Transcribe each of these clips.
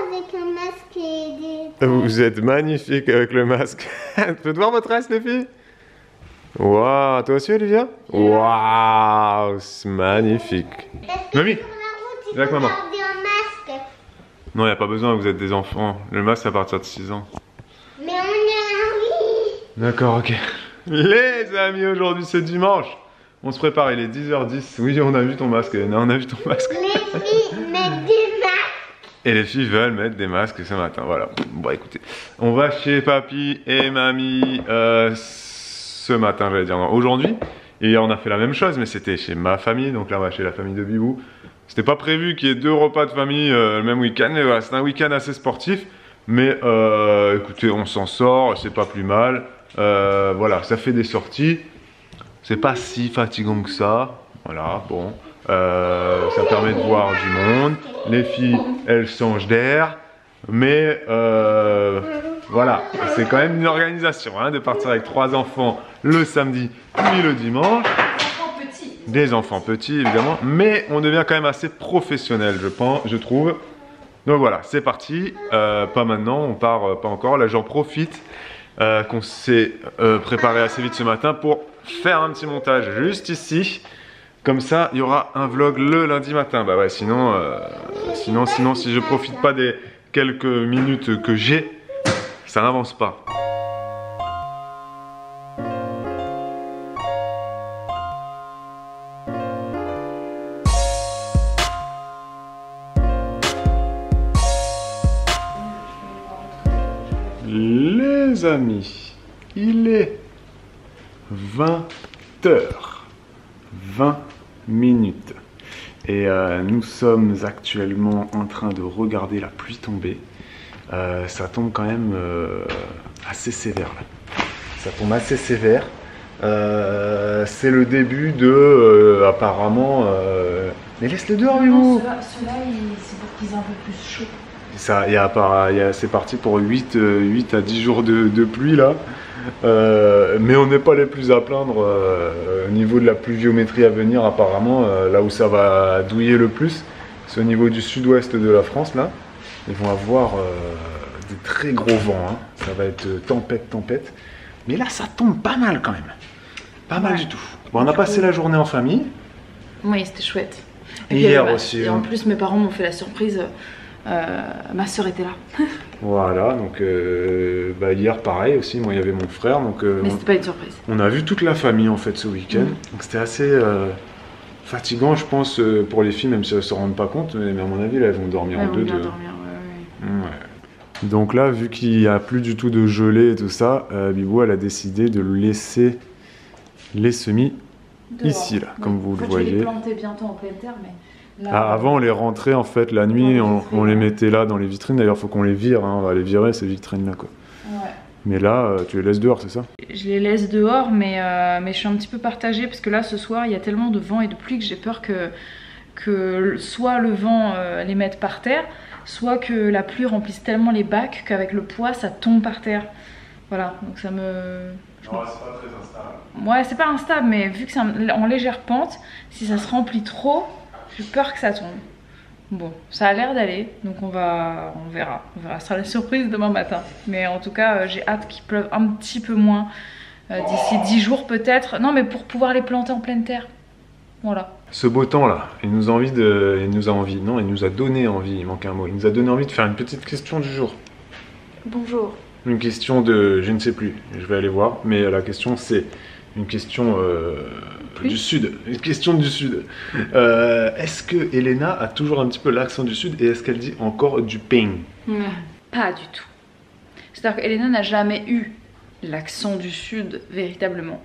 avec un masque et des... Vous êtes magnifique avec le masque. Faites voir votre reste, les filles. Waouh, toi aussi, Olivia? Waouh, c'est magnifique. Mamie, Sur la route, il avec faut maman. garder un masque. Non, il n'y a pas besoin, vous êtes des enfants. Le masque, c'est à partir de 6 ans. Mais on est... Oui. D'accord, ok. Les amis, aujourd'hui, c'est dimanche. On se prépare, il est 10h10. Oui, on a vu ton masque, Elena, on a vu ton masque. Les filles mettent des masques. Et les filles veulent mettre des masques ce matin, voilà. Bon, écoutez, on va chez papy et mamie ce matin, j'allais dire. Aujourd'hui, et hier on a fait la même chose, mais c'était chez ma famille, donc là on va chez la famille de Bibou. C'était pas prévu qu'il y ait 2 repas de famille le même week-end, mais voilà, c'est un week-end assez sportif. Mais écoutez, on s'en sort, c'est pas plus mal. Voilà, ça fait des sorties. C'est pas si fatigant que ça. Voilà, bon. Ça permet de voir du monde. Les filles, elles changent d'air. Mais voilà, c'est quand même une organisation hein, de partir avec 3 enfants le samedi puis le dimanche. Des enfants petits évidemment, mais on devient quand même assez professionnel, je trouve. Donc voilà, c'est parti. Pas maintenant, on part pas encore. Là, j'en profite qu'on s'est préparé assez vite ce matin pour faire un petit montage juste ici. Comme ça, il y aura un vlog le lundi matin. Bah ouais, sinon, si je profite pas des quelques minutes que j'ai, ça n'avance pas. Les amis, il est 20h, 20 minutes. Et nous sommes actuellement en train de regarder la pluie tomber. Ça tombe quand même assez sévère là. Ça tombe assez sévère. C'est le début de apparemment. Mais laisse-le dehors, Mimou. Ceux-là, c'est pour qu'ils aient un peu plus chaud. C'est parti pour 8 à 10 jours de pluie là. Mais on n'est pas les plus à plaindre au niveau de la pluviométrie à venir apparemment. Là où ça va douiller le plus, c'est au niveau du sud-ouest de la France là. Ils vont avoir des très gros vents, hein. Ça va être tempête. Mais là ça tombe pas mal quand même. Pas mal du tout. Bon, on a passé la journée en famille. Oui, c'était chouette. Et hier aussi. Et en plus mes parents m'ont fait la surprise. Ma soeur était là. Voilà, donc hier pareil aussi, moi il y avait mon frère, donc mais c'était pas une surprise. On a vu toute la famille en fait ce week-end, donc c'était assez fatigant je pense pour les filles, même si elles se rendent pas compte, mais à mon avis là elles vont dormir en deux. Ouais. Donc là, vu qu'il n'y a plus du tout de gelée et tout ça, Bibou elle a décidé de laisser les semis ici là, comme vous le voyez. Je vais les planter bientôt en pleine terre, mais... Là, avant on les rentrait en fait la nuit, on les mettait là dans les vitrines, d'ailleurs faut qu'on les vire, hein, on va les virer ces vitrines là quoi. Ouais. Mais là tu les laisses dehors, c'est ça? Je les laisse dehors mais je suis un petit peu partagée parce que là ce soir il y a tellement de vent et de pluie que j'ai peur que soit le vent les mette par terre, soit que la pluie remplisse tellement les bacs qu'avec le poids ça tombe par terre. Voilà, donc ça me... Non, c'est pas très instable. Ouais, c'est pas instable, mais vu que c'est en légère pente, si ça se remplit trop, j'ai peur que ça tombe. Bon, ça a l'air d'aller, donc on verra. Ce sera la surprise demain matin. Mais en tout cas, j'ai hâte qu'il pleuve un petit peu moins d'ici 10 jours peut-être. Non, mais pour pouvoir les planter en pleine terre. Voilà. Ce beau temps là, il nous a donné envie, il manque un mot. Il nous a donné envie de faire une petite question du jour. Bonjour. Une question de, je ne sais plus, je vais aller voir, mais la question c'est une question du sud. Une question du sud. Est-ce que Elena a toujours un petit peu l'accent du sud et est-ce qu'elle dit encore du pain? Pas du tout. C'est-à-dire qu'Elena n'a jamais eu l'accent du sud véritablement.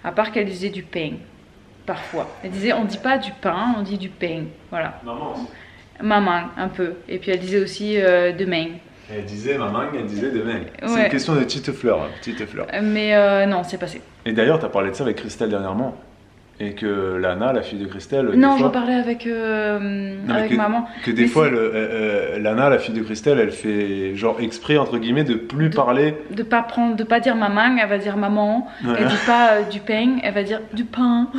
À part qu'elle disait du pain. Parfois. Elle disait on dit pas du pain, on dit du pain. Voilà. Maman aussi. Maman, un peu. Et puis elle disait aussi demain. Elle disait maman, elle disait demain. Ouais. C'est une question de petite fleur. Petite fleur. Mais non, c'est passé. Et d'ailleurs, tu as parlé de ça avec Christelle dernièrement. Et que Lana, la fille de Christelle. Non, j'en parlais avec maman. Que des fois, Lana, la fille de Christelle, elle fait genre exprès, entre guillemets, de plus parler. De pas dire maman, elle va dire maman. Ouais. Elle dit pas du pain, elle va dire du pain.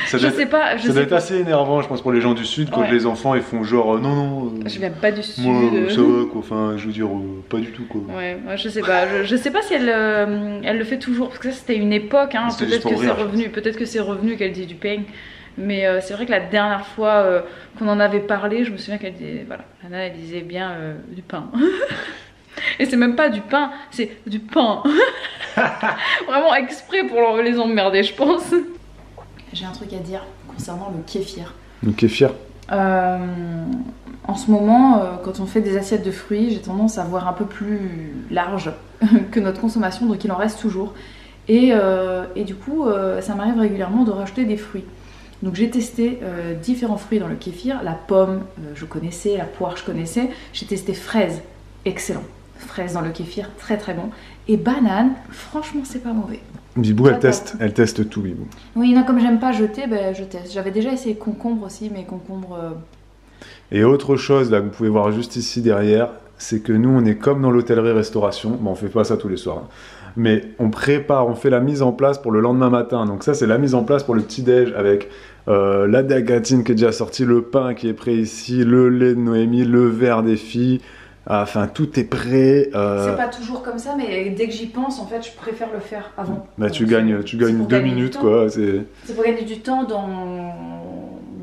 Ça Je doit sais être- pas, Ça doit être assez énervant, je pense, pour les gens du Sud, quand Ouais. les enfants ils font genre non, non. Je viens pas du Sud. Moi, ça va quoi, enfin, je veux dire, pas du tout quoi. Ouais, moi, je sais pas. Je sais pas si elle le fait toujours, parce que ça c'était une époque, hein. C'était juste Peut-être que pour c'est rire, je revenu, peut-être que c'est revenu qu'elle disait du pain. Mais c'est vrai que la dernière fois qu'on en avait parlé, je me souviens qu'elle disait, voilà, Anna elle disait bien du pain. Et c'est même pas du pain, c'est du pain. Vraiment exprès pour les emmerder, je pense. J'ai un truc à dire concernant le kéfir. Le kéfir. En ce moment, quand on fait des assiettes de fruits, j'ai tendance à voir un peu plus large que notre consommation, donc il en reste toujours. Et du coup, ça m'arrive régulièrement de rajouter des fruits. Donc j'ai testé différents fruits dans le kéfir. La pomme, je connaissais, la poire, je connaissais. J'ai testé fraise, excellent. Fraise dans le kéfir, très très bon. Et banane, franchement, c'est pas mauvais. Bibou, elle teste tout, Bibou. Oui, non, comme j'aime pas jeter, ben, je teste. J'avais déjà essayé concombre aussi, mais concombre... Et autre chose, là, que vous pouvez voir juste ici derrière, c'est que nous, on est comme dans l'hôtellerie-restauration. Bon, on fait pas ça tous les soirs. Hein. Mais on prépare, on fait la mise en place pour le lendemain matin. Donc ça, c'est la mise en place pour le petit-déj avec la dagatine qui est déjà sortie, le pain qui est prêt ici, le lait de Noémie, le verre des filles. Enfin, tout est prêt. C'est pas toujours comme ça, mais dès que j'y pense, en fait, je préfère le faire avant. Bah, tu gagnes pour 2 gagner du minutes, temps. quoi. C'est pour gagner du temps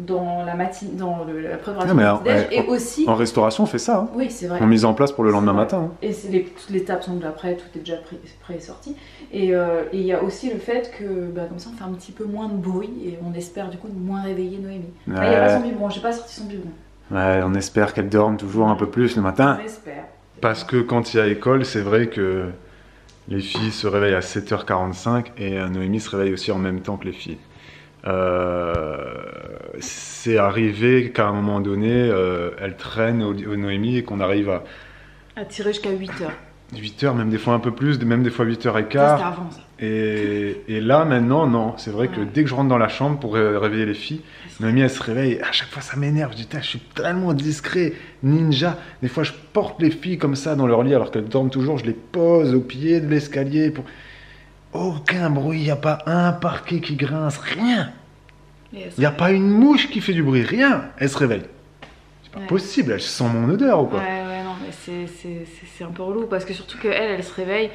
dans la matinée, dans la préparation Ah, mais du petit-déj, ouais, et aussi... En restauration, on fait ça. Hein. Oui, c'est vrai. En mise en place pour le C'est lendemain vrai. matin. Hein. Et toutes les tables sont déjà prêtes, tout est déjà prêt et sorti. Et il y a aussi le fait que bah, comme ça on fait un petit peu moins de bruit et on espère du coup de moins réveiller Noémie. Là, il n'y a pas son biberon, j'ai pas sorti son biberon. Ouais, on espère qu'elle dorme toujours un peu plus le matin. On espère. Parce que quand il y a école, c'est vrai que les filles se réveillent à 7h45 et Noémie se réveille aussi en même temps que les filles. C'est arrivé qu'à un moment donné, elle traîne au Noémie et qu'on arrive à À tirer jusqu'à 8h. 8h, même des fois un peu plus, même des fois 8h15. Ça, c'était avant ça. Et là, maintenant, non. C'est vrai que Ouais. dès que je rentre dans la chambre pour réveiller les filles, Noémie, elle se réveille. À chaque fois, ça m'énerve. Je dis, je suis tellement discret, ninja. Des fois, je porte les filles comme ça dans leur lit alors qu'elles dorment toujours. Je les pose au pied de l'escalier. Pour... Aucun bruit. Il n'y a pas un parquet qui grince. Rien. Il n'y a pas une mouche qui fait du bruit. Rien. Elle se réveille. C'est pas Ouais. possible. Elle sent mon odeur ou quoi. Ouais, non, mais c'est un peu relou parce que surtout qu'elle se réveille.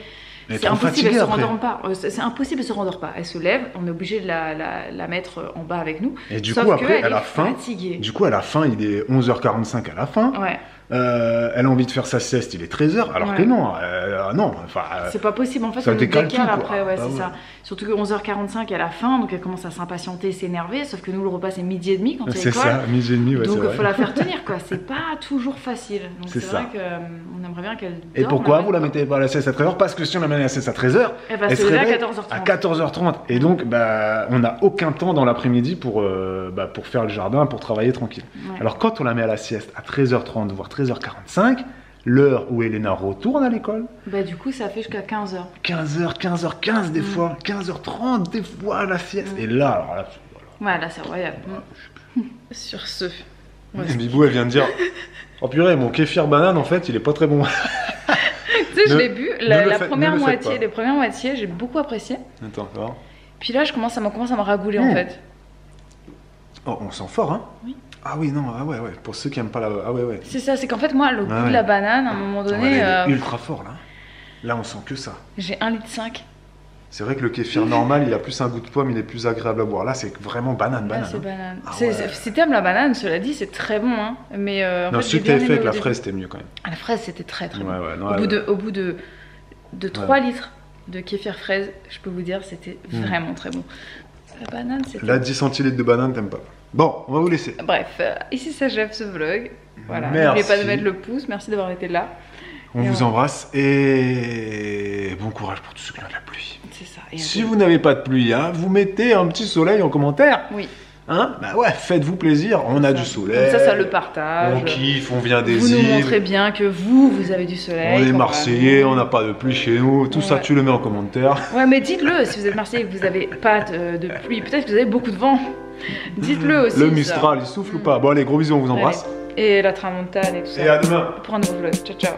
Elle est C'est trop impossible, elle fatiguée se après. rendort pas. C'est impossible, elle se rendort pas. Elle se lève, on est obligé de la mettre en bas avec nous. Et du Sauf coup, après, qu'elle elle a est faim. fatiguée. Du coup, à la fin, il est 11h45 à la fin. Ouais. Elle a envie de faire sa sieste, il est 13h, alors Ouais. que non, non, enfin, C'est pas possible, en fait, ça elle nous décale décale tout, quoi. après, ouais, Ah c'est ouais. ça. Surtout que 11h45, elle a faim, donc elle commence à s'impatienter, s'énerver, sauf que nous, le repas, c'est midi et demi quand il y a c'est école. ça, midi et demi, ouais, Donc c'est il vrai. faut la faire tenir, quoi. C'est pas toujours facile. Donc C'est c'est ça. vrai qu'on aimerait bien qu'elle Et dorme, pourquoi ouais. vous la mettez pas à la sieste à 13h? Parce que si on la met à la sieste à 13h, Elle va elle se se lever à réveille 14h30. à 14h30. Et donc, bah, on n'a aucun temps dans l'après-midi pour faire le jardin, pour travailler tranquille. Ouais. Alors quand on la met à la sieste à 13h30, voire 13h45, l'heure où Elena retourne à l'école, Bah du coup, ça fait jusqu'à 15h. 15h, 15h15 des fois, 15h30 des fois la sieste. Et là, alors là, Ouais, là, c'est royal. Sur ce. Ouais, Bibou, elle vient de dire oh purée, mon kéfir banane en fait, il est pas très bon. tu sais, je Ne- l'ai bu, ne la le faites- première ne le faites moitié, pas. les premières moitiés, j'ai beaucoup apprécié. Attends, ça va. Puis là, ça commence à me ragouler en fait. Oh, on sent fort, hein? Oui. Ah oui, non, ah ouais, ouais. Pour ceux qui aiment pas la. Ah ouais, ouais. C'est ça, c'est qu'en fait, moi, le goût Ah ouais. de la banane, à un moment Attends, donné, elle est ultra fort là. Là, on sent que ça. j'ai 1,5 litre. C'est vrai que le kéfir normal, il a plus un goût de pomme, il est plus agréable à boire. Là, c'est vraiment banane, Là, banane. c'est hein. banane. Ah C'est- ouais. Si t'aimes la banane, cela dit, c'est très bon. Hein. Mais en Non, fait, celui j'ai que t'avais bien fait aimé avec la au début. fraise, c'était mieux quand même. Ah, la fraise, c'était très très Ouais, bon. ouais, non, Au bout de 3 litres de kéfir fraise, je peux vous dire, c'était vraiment très bon. La banane, c'était... Là, 10 centilitres de banane, t'aimes pas. Bon, on va vous laisser. Bref, ici s'achève ce vlog. Voilà, Merci. n'oubliez pas de mettre le pouce, merci d'avoir été là. On Et vous on- embrasse et bon courage pour tous ceux qui ont de la pluie. C'est ça. Et à Si bientôt. vous n'avez pas de pluie, hein, vous mettez un petit soleil en commentaire. Oui, Hein, bah ouais, faites-vous plaisir, on a du soleil. comme ça le partage. On kiffe, on vient des Vous nous îles. montrez bien que vous avez du soleil. On est qu'on va- Marseillais, on n'a pas de pluie chez nous. Tout ça, Ouais. tu le mets en commentaire. Ouais, mais dites-le, si vous êtes Marseillais et que vous n'avez pas de pluie, peut-être que vous avez beaucoup de vent. Dites-le aussi. Le ça. Mistral, il souffle ou pas? Bon, allez, gros bisous, on vous embrasse. Et la tramontane et tout ça. Et à demain. Pour un nouveau vlog. Ciao, ciao.